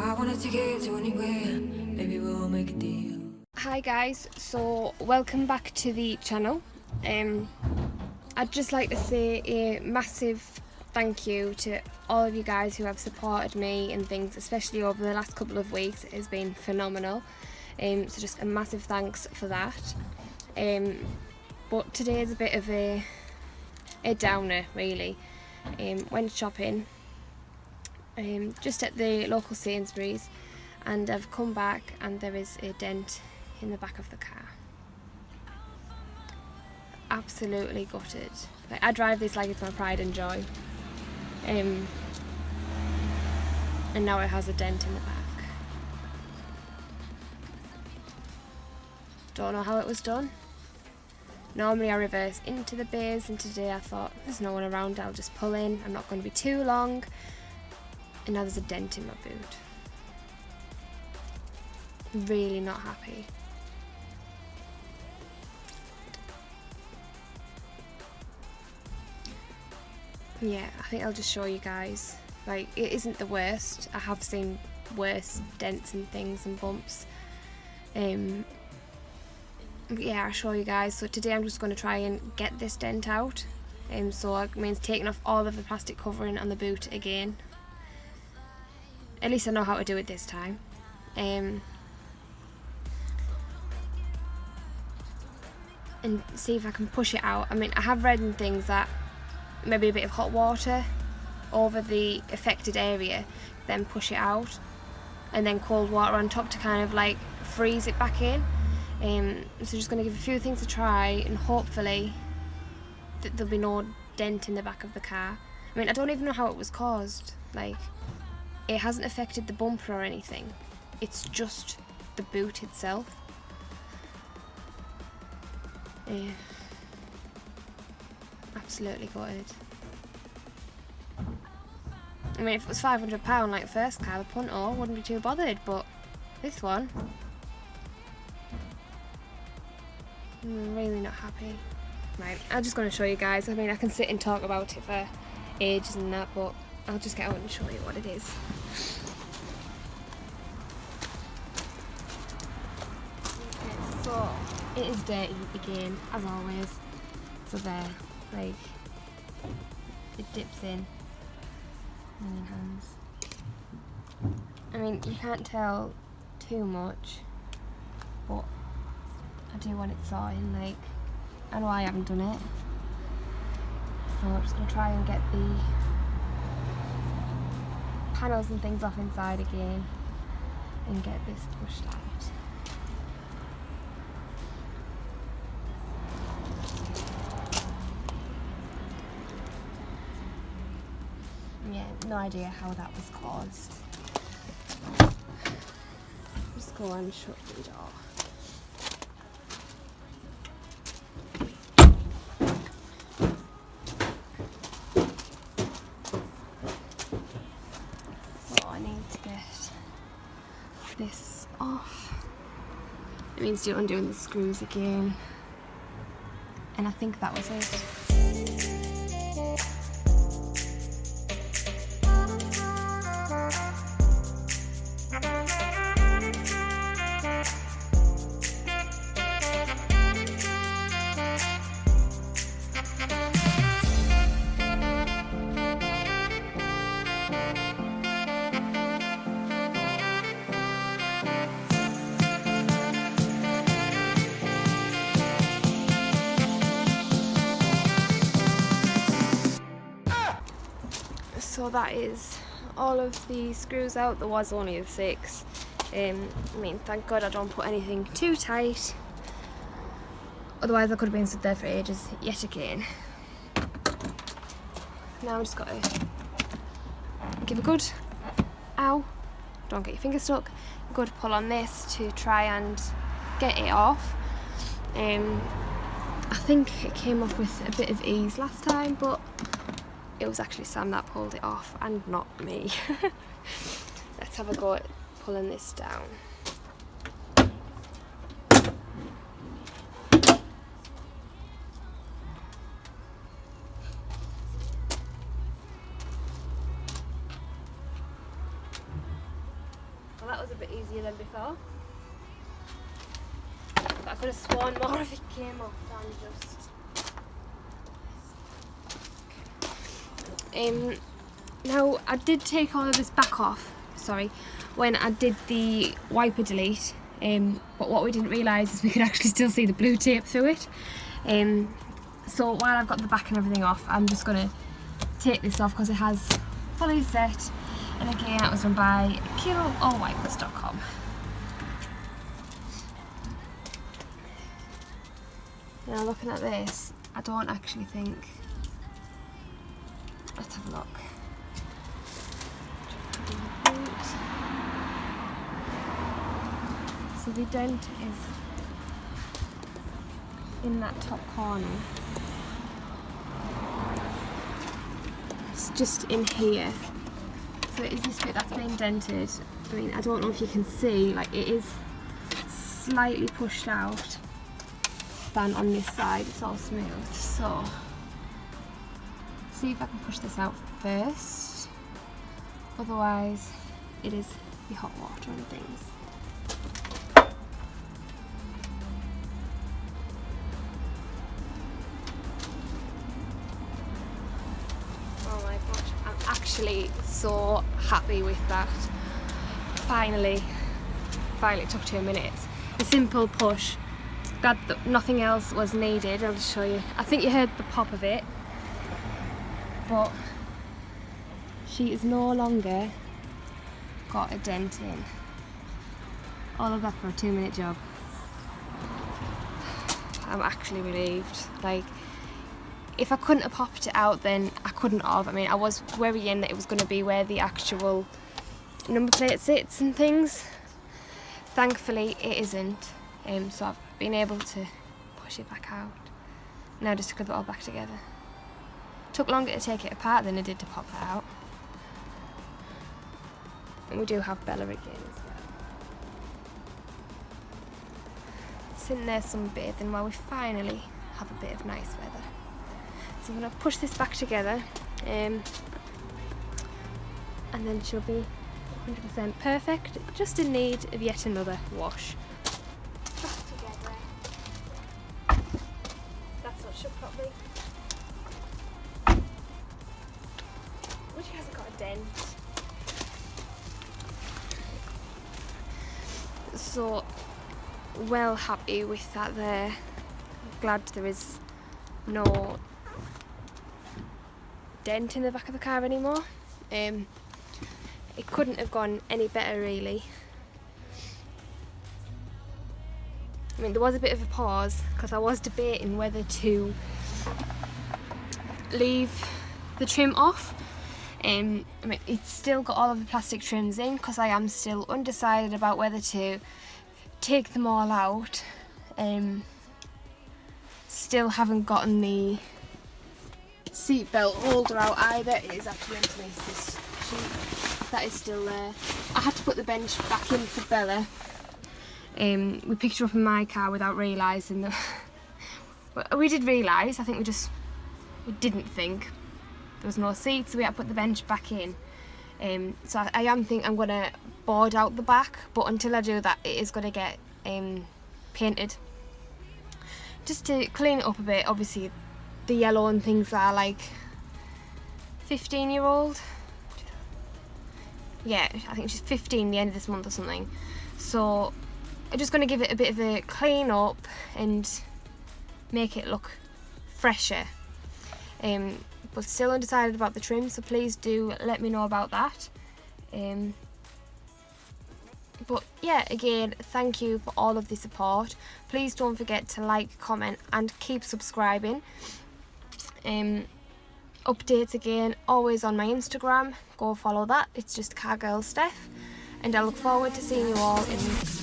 I wanna take it to anywhere. Maybe we'll make a deal. Hi guys, so welcome back to the channel. I'd just like to say a massive thank you to all of you guys who have supported me and things, especially over the last couple of weeks. It has been phenomenal. So just a massive thanks for that. But today is a bit of a downer really. Went shopping just at the local Sainsbury's, and I've come back and there is a dent in the back of the car. Absolutely gutted. Like, I drive this like it's my pride and joy, and now it has a dent in the back. Don't know how it was done. Normally I reverse into the bays, and today I thought there's no one around, I'll just pull in, I'm not going to be too long, and now there's a dent in my boot. Really not happy. Yeah, I think I'll just show you guys. Like, it isn't the worst. I have seen worse dents and things and bumps. But yeah, I'll show you guys. So today I'm just going to try and get this dent out. So it means taking off all of the plastic covering on the boot again. At least I know how to do it this time. And see if I can push it out. I mean, I have read in things that maybe a bit of hot water over the affected area, then push it out, and then cold water on top to kind of like freeze it back in. So just going to give a few things a try, and hopefully there'll be no dent in the back of the car. I mean, I don't even know how it was caused. Like, it hasn't affected the bumper or anything. It's just the boot itself. Yeah. Absolutely gutted. I mean, if it was £500 like the first car, the Punto, wouldn't be too bothered, but this one, I'm really not happy. Right, I'm just going to show you guys. I mean, I can sit and talk about it for ages and that, but I'll just get out and show you what it is. Okay, so it is dirty again, as always. So there, like, it dips in your hands. I mean, you can't tell too much, but I do want it sorting. Like, I know I haven't done it, so I'm just going to try and get the panels and things off inside again and get this pushed out. Yeah, no idea how that was caused. Just go and shut the door. So I need to get this off. It means you're undoing the screws again. And I think that was it. So that is all of the screws out. There was only 6. I mean, thank God I don't put anything too tight, otherwise I could have been stood there for ages yet again. Now I've just got to give a good, ow, don't get your finger stuck, a good pull on this to try and get it off. I think it came off with a bit of ease last time, but it was actually Sam that pulled it off and not me. Let's have a go at pulling this down. easier than before. But I could have sworn more of it came off than just... Now, I did take all of this back off, when I did the wiper delete, but what we didn't realise is we could actually still see the blue tape through it. So while I've got the back and everything off, I'm just going to take this off because it has fully set, and again that was run by KillAllWipers.com. Now looking at this, I don't actually think... Let's have a look. So the dent is in that top corner. It's just in here. So it is this bit that's been dented. I mean, I don't know if you can see, like it is slightly pushed out than on this side. It's all smooth. So, see if I can push this out first. Otherwise, it is the hot water and things. Oh my gosh, I'm actually so happy with that. Finally, it took 2 minutes. A simple push. Glad that nothing else was needed. I'll just show you. I think you heard the pop of it, but she is no longer got a dent in. All of that for a 2-minute job. I'm actually relieved. Like, if I couldn't have popped it out, then I couldn't have. I mean, I was worrying that it was going to be where the actual number plate sits and things. Thankfully, it isn't. So I've been able to push it back out. Now just to clip it all back together. Took longer to take it apart than it did to pop it out. And we do have Bella again as well. Sitting there sunbathing while we finally have a bit of nice weather. So I'm going to push this back together, and then she'll be 100% perfect, just in need of yet another wash. Back together. That's not shut properly. Which hasn't got a dent. So, well happy with that there. I'm glad there is no dent in the back of the car anymore. It couldn't have gone any better really. I mean, there was a bit of a pause because I was debating whether to leave the trim off. I mean, it's still got all of the plastic trims in because I am still undecided about whether to take them all out. Still haven't gotten the seatbelt holder out either. It is actually underneath this sheet. That is still there. I had to put the bench back in for Bella. We picked her up in my car without realising that. We did realise, I think we didn't think. There was no seat, so we had to put the bench back in. So I am thinking I'm going to board out the back, but until I do that, it is going to get painted. Just to clean it up a bit. Obviously, the yellow and things are like 15-year-old. Yeah, I think she's 15 the end of this month or something. So I'm just going to give it a bit of a clean up and make it look fresher. But still undecided about the trim, so please do let me know about that. But yeah, again, thank you for all of the support. Please don't forget to like, comment and keep subscribing. Updates again, always on my Instagram. Go follow that. It's just CarGirlSteph. And I look forward to seeing you all in the next